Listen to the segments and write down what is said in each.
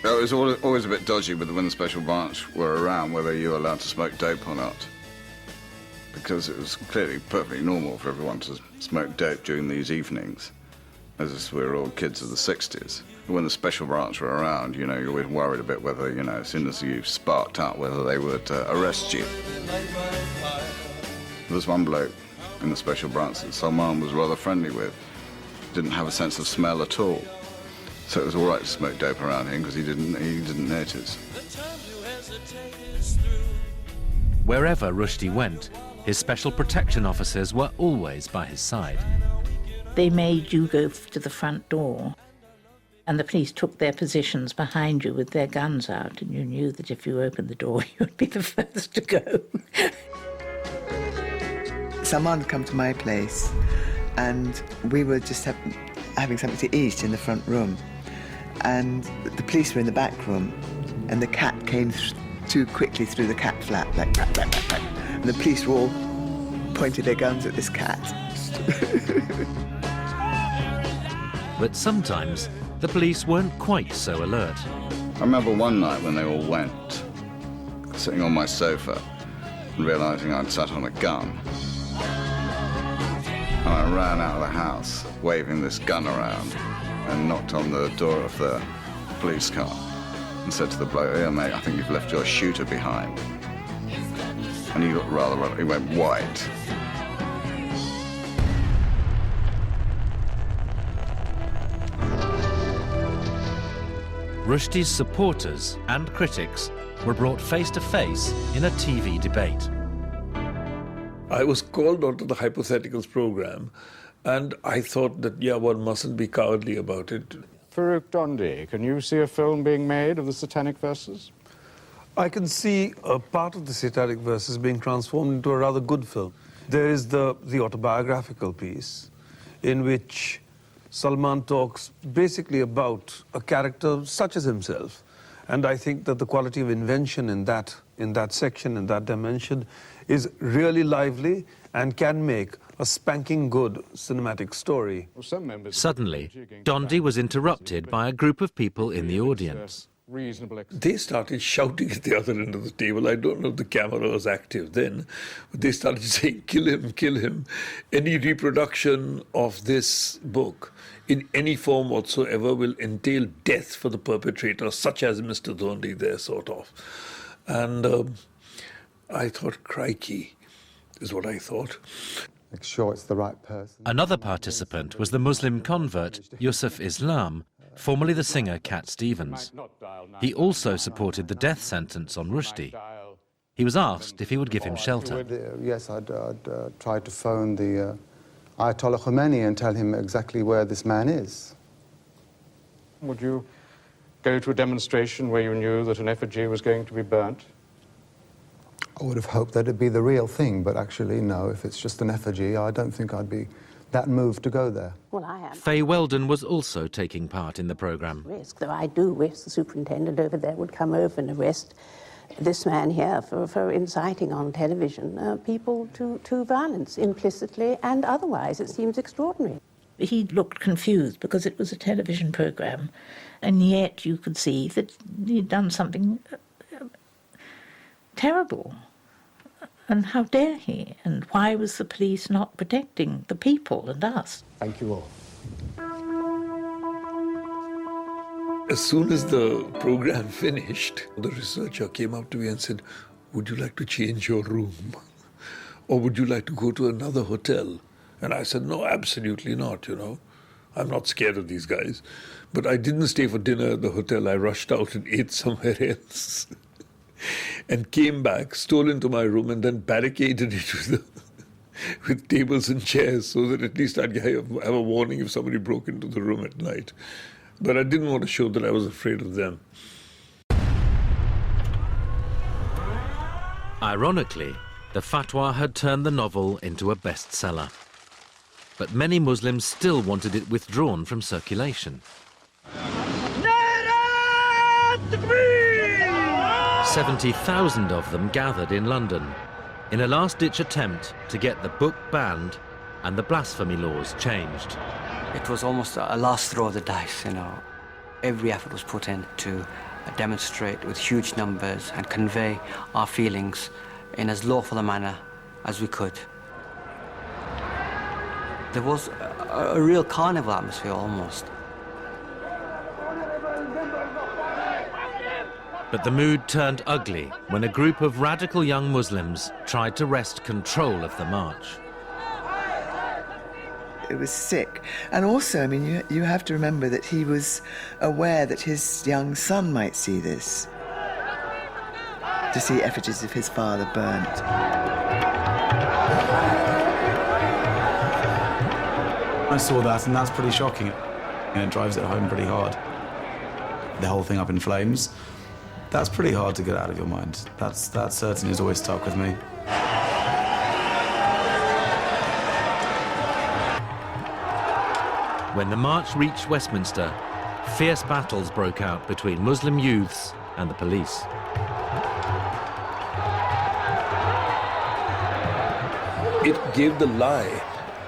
It was always a bit dodgy when the Special Branch were around, whether you were allowed to smoke dope or not. Because it was clearly perfectly normal for everyone to smoke dope during these evenings, as we were all kids of the 60s. When the Special Branch were around, you know, you're always worried a bit whether, you know, as soon as you sparked up, whether they would arrest you. There was one bloke in the Special Branch that Salman was rather friendly with. Didn't have a sense of smell at all. So it was all right to smoke dope around him because he didn't notice. Wherever Rushdie went, his special protection officers were always by his side. They made you go to the front door, and the police took their positions behind you with their guns out, and you knew that if you opened the door, you would be the first to go. Someone had come to my place, and we were just having something to eat in the front room. And the police were in the back room, and the cat came too quickly through the cat flap, like, rat, rat, rat, rat. And the police were all pointed their guns at this cat. But sometimes the police weren't quite so alert. I remember one night when they all went, sitting on my sofa and realising I'd sat on a gun. And I ran out of the house, waving this gun around, and knocked on the door of the police car and said to the bloke, "Yeah, mate, I think you've left your shooter behind." And he got he went white. Rushdie's supporters and critics were brought face to face in a TV debate. I was called onto the Hypotheticals program, and I thought that, yeah, one mustn't be cowardly about it. Farooq Dondi, can you see a film being made of the Satanic verses? I can see a part of the Satanic verses being transformed into a rather good film. There is the autobiographical piece in which Salman talks basically about a character such as himself. And I think that the quality of invention in that section, in that dimension, is really lively and can make a spanking good cinematic story. Suddenly, Dondi was interrupted by a group of people in the audience. They started shouting at the other end of the table. I don't know if the camera was active then, but they started saying, "Kill him, kill him." Any reproduction of this book in any form whatsoever will entail death for the perpetrator, such as Mr. Dondi there, sort of. And I thought, crikey, is what I thought. Make sure it's the right person. Another participant was the Muslim convert Yusuf Islam, formerly the singer Cat Stevens. He also supported the death sentence on Rushdie. He was asked if he would give him shelter. Yes, I'd try to phone the Ayatollah Khomeini and tell him exactly where this man is. Would you go to a demonstration where you knew that an effigy was going to be burnt? I would have hoped that it'd be the real thing, but actually, no, if it's just an effigy, I don't think I'd be that moved to go there. Well, I am. Faye Weldon was also taking part in the programme. Though I do wish the superintendent over there would come over and arrest this man here for inciting on television people to violence, implicitly and otherwise. It seems extraordinary. He looked confused because it was a television programme, and yet you could see that he'd done something terrible. And how dare he? And why was the police not protecting the people and us? Thank you all. As soon as the program finished, the researcher came up to me and said, "Would you like to change your room? Or would you like to go to another hotel?" And I said, "No, absolutely not, you know. I'm not scared of these guys." But I didn't stay for dinner at the hotel. I rushed out and ate somewhere else. And came back, stole into my room, and then barricaded it with tables and chairs so that at least I'd have a warning if somebody broke into the room at night. But I didn't want to show that I was afraid of them. Ironically, the fatwa had turned the novel into a bestseller. But many Muslims still wanted it withdrawn from circulation. 70,000 of them gathered in London in a last-ditch attempt to get the book banned and the blasphemy laws changed. It was almost a last throw of the dice, you know. Every effort was put in to demonstrate with huge numbers and convey our feelings in as lawful a manner as we could. There was a real carnival atmosphere almost. But the mood turned ugly when a group of radical young Muslims tried to wrest control of the march. It was sick. And also, I mean, you have to remember that he was aware that his young son might see this, to see effigies of his father burnt. I saw that, and that's pretty shocking. And it drives it home pretty hard. The whole thing up in flames, that's pretty hard to get out of your mind. That certainly has always stuck with me. When the march reached Westminster, fierce battles broke out between Muslim youths and the police. It gave the lie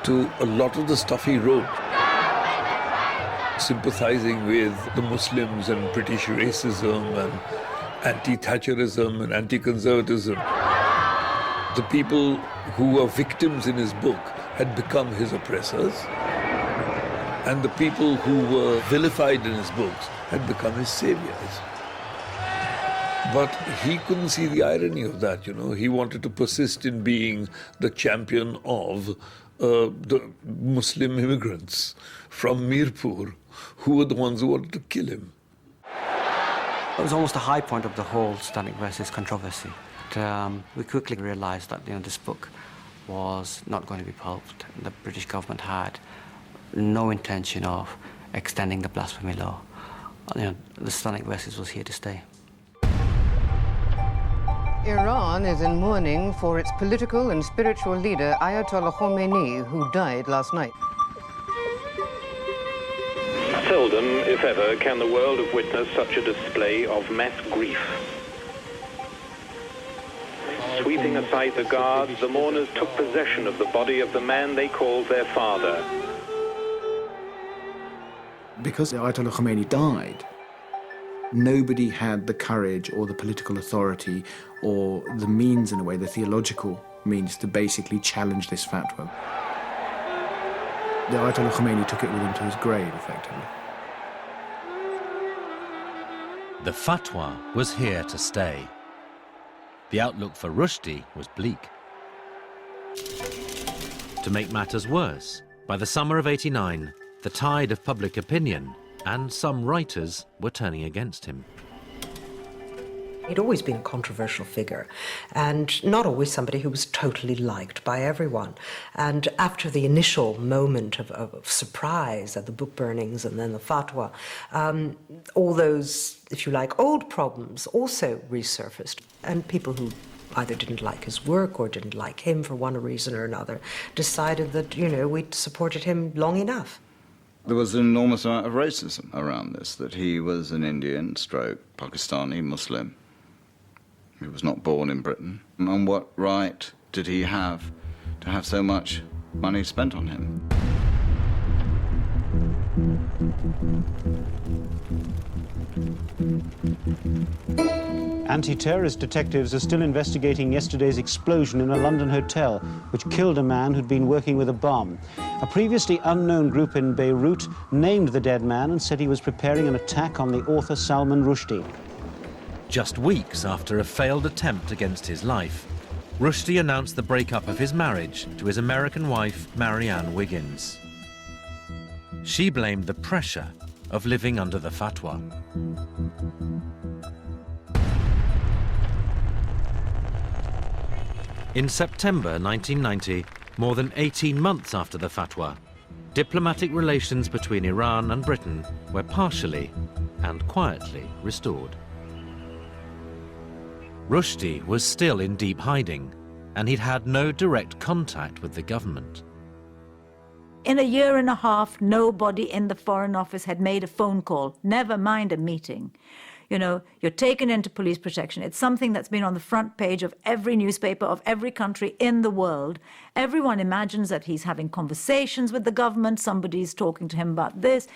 to a lot of the stuff he wrote, sympathizing with the Muslims and British racism and anti-Thatcherism and anti-conservatism. The people who were victims in his book had become his oppressors, and the people who were vilified in his books had become his saviors. But he couldn't see the irony of that, you know. He wanted to persist in being the champion of the Muslim immigrants from Mirpur, who were the ones who wanted to kill him. It was almost a high point of the whole Satanic versus controversy. We quickly realized that, you know, this book was not going to be pulped. The British government had no intention of extending the blasphemy law. You know, the Satanic verses was here to stay. Iran is in mourning for its political and spiritual leader, Ayatollah Khomeini, who died last night. Seldom, if ever, can the world have witnessed such a display of mass grief. Sweeping aside the guards, the mourners took possession of the body of the man they called their father. Because Ayatollah Khomeini died, nobody had the courage or the political authority or the means, in a way, the theological means to basically challenge this fatwa. The Ayatollah Khomeini took it with him to his grave, effectively. The fatwa was here to stay. The outlook for Rushdie was bleak. To make matters worse, by the summer of '89, the tide of public opinion and some writers were turning against him. He'd always been a controversial figure, and not always somebody who was totally liked by everyone. And after the initial moment of surprise at the book burnings and then the fatwa, all those, if you like, old problems also resurfaced. And people who either didn't like his work or didn't like him for one reason or another decided that, you know, we'd supported him long enough. There was an enormous amount of racism around this, that he was an Indian stroke Pakistani Muslim. He was not born in Britain. And what right did he have to have so much money spent on him? Anti-terrorist detectives are still investigating yesterday's explosion in a London hotel, which killed a man who'd been working with a bomb. A previously unknown group in Beirut named the dead man and said he was preparing an attack on the author Salman Rushdie. Just weeks after a failed attempt against his life, Rushdie announced the breakup of his marriage to his American wife, Marianne Wiggins. She blamed the pressure of living under the fatwa. In September 1990, more than 18 months after the fatwa, diplomatic relations between Iran and Britain were partially and quietly restored. Rushdie was still in deep hiding, and he'd had no direct contact with the government. In a year and a half, nobody in the Foreign Office had made a phone call, never mind a meeting. You know, you're taken into police protection. It's something that's been on the front page of every newspaper of every country in the world. Everyone imagines that he's having conversations with the government, somebody's talking to him about this.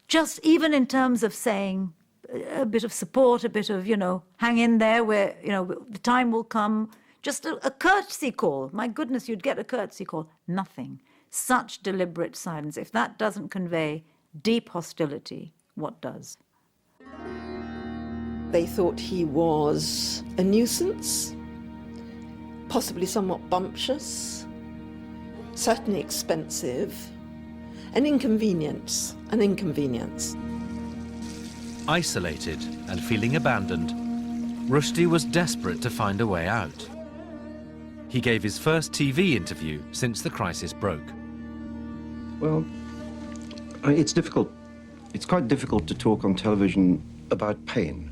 Just even in terms of saying, a bit of support, a bit of, hang in there where, the time will come. Just a courtesy call. My goodness, you'd get a courtesy call. Nothing. Such deliberate silence. If that doesn't convey deep hostility, what does? They thought he was a nuisance, possibly somewhat bumptious, certainly expensive, an inconvenience. Isolated and feeling abandoned, Rushdie was desperate to find a way out. He gave his first TV interview since the crisis broke. Well, it's difficult. It's quite difficult to talk on television about pain,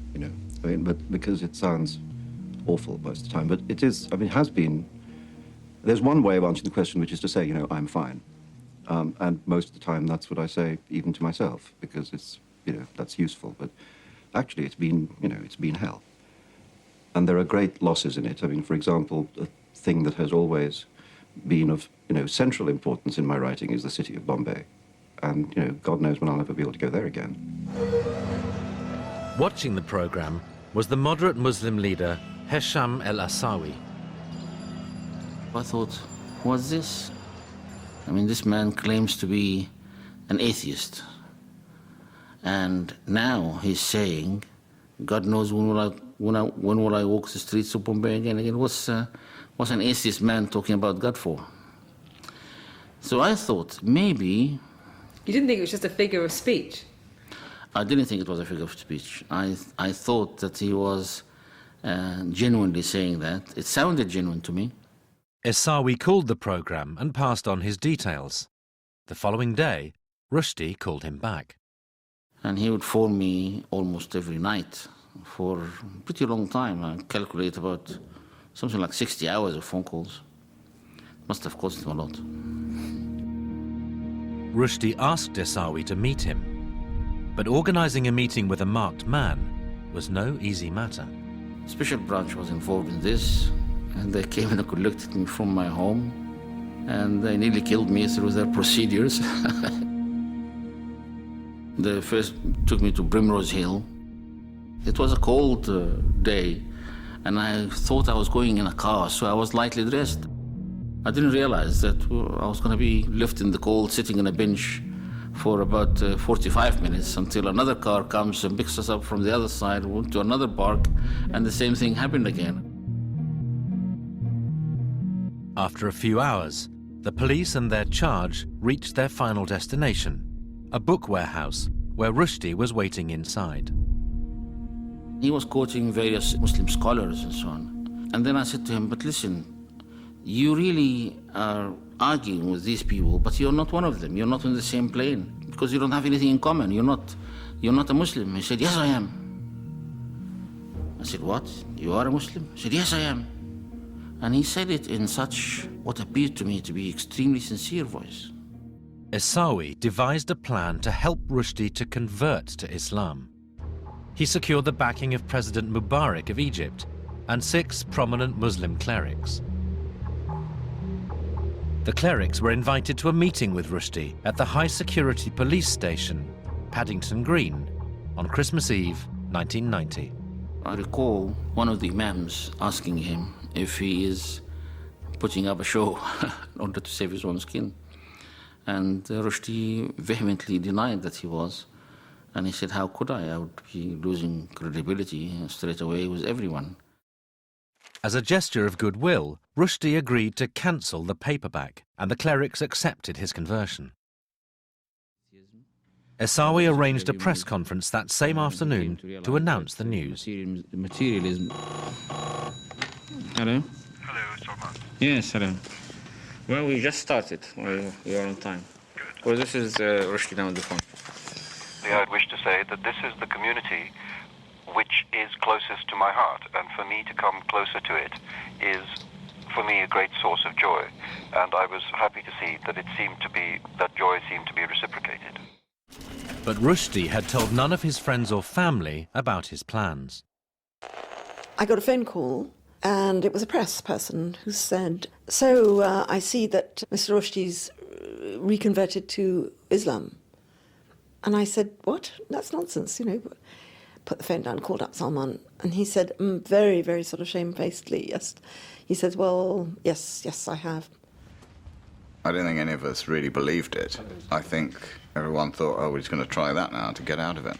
but because it sounds awful most of the time. But it is, it has been. There's one way of answering the question, which is to say, I'm fine. And most of the time, that's what I say, even to myself, because it's, that's useful. But actually, it's been hell. And there are great losses in it. For example, a thing that has always been of, central importance in my writing is the city of Bombay. And, God knows when I'll ever be able to go there again. Watching the programme was the moderate Muslim leader, Hesham el-Asawi. I thought, what's this? This man claims to be an atheist. And now he's saying, God knows when will I walk the streets of Bombay again? What's an atheist man talking about God for? So I thought, maybe... You didn't think it was just a figure of speech? I didn't think it was a figure of speech. I thought that he was genuinely saying that. It sounded genuine to me. Asawi called the programme and passed on his details. The following day, Rushdie called him back. And he would phone me almost every night for a pretty long time. I calculate about something like 60 hours of phone calls. Must have cost him a lot. Rushdie asked Asawi to meet him, but organising a meeting with a marked man was no easy matter. Special branch was involved in this, and they came and collected me from my home, and they nearly killed me through their procedures. They first took me to Primrose Hill. It was a cold day, and I thought I was going in a car, so I was lightly dressed. I didn't realize that I was going to be left in the cold, sitting on a bench for about 45 minutes until another car comes and picks us up from the other side, went to another park, and the same thing happened again. After a few hours, the police and their charge reached their final destination, a book warehouse where Rushdie was waiting inside. He was quoting various Muslim scholars and so on. And then I said to him, but listen, you really are arguing with these people, but you're not one of them. You're not on the same plane because you don't have anything in common. You're not a Muslim. He said, yes, I am. I said, what? You are a Muslim? He said, yes, I am. And he said it in such what appeared to me to be extremely sincere voice. Asawi devised a plan to help Rushdie to convert to Islam. He secured the backing of President Mubarak of Egypt and 6 prominent Muslim clerics. The clerics were invited to a meeting with Rushdie at the high-security police station, Paddington Green, on Christmas Eve, 1990. I recall one of the imams asking him if he is putting up a show in order to save his own skin. And Rushdie vehemently denied that he was. And he said, how could I? I would be losing credibility straight away with everyone. As a gesture of goodwill, Rushdie agreed to cancel the paperback, and the clerics accepted his conversion. Asawi arranged a press conference that same afternoon to announce the news. Materialism. Hello? Hello, it's Armand. Yes, hello. Well, we just started. We are on time. Good. Well, this is Rushdie now on the phone. I wish to say that this is the community which is closest to my heart, and for me to come closer to it is, for me, a great source of joy. And I was happy to see that that joy seemed to be reciprocated. But Rushdie had told none of his friends or family about his plans. I got a phone call, and it was a press person who said, so I see that Mr. Rushdie's reconverted to Islam. And I said, what? That's nonsense, put the phone down, called up Salman, and he said, very, very sort of shamefacedly, yes. He said, well, yes, I have. I don't think any of us really believed it. I think everyone thought, oh, we're just going to try that now to get out of it.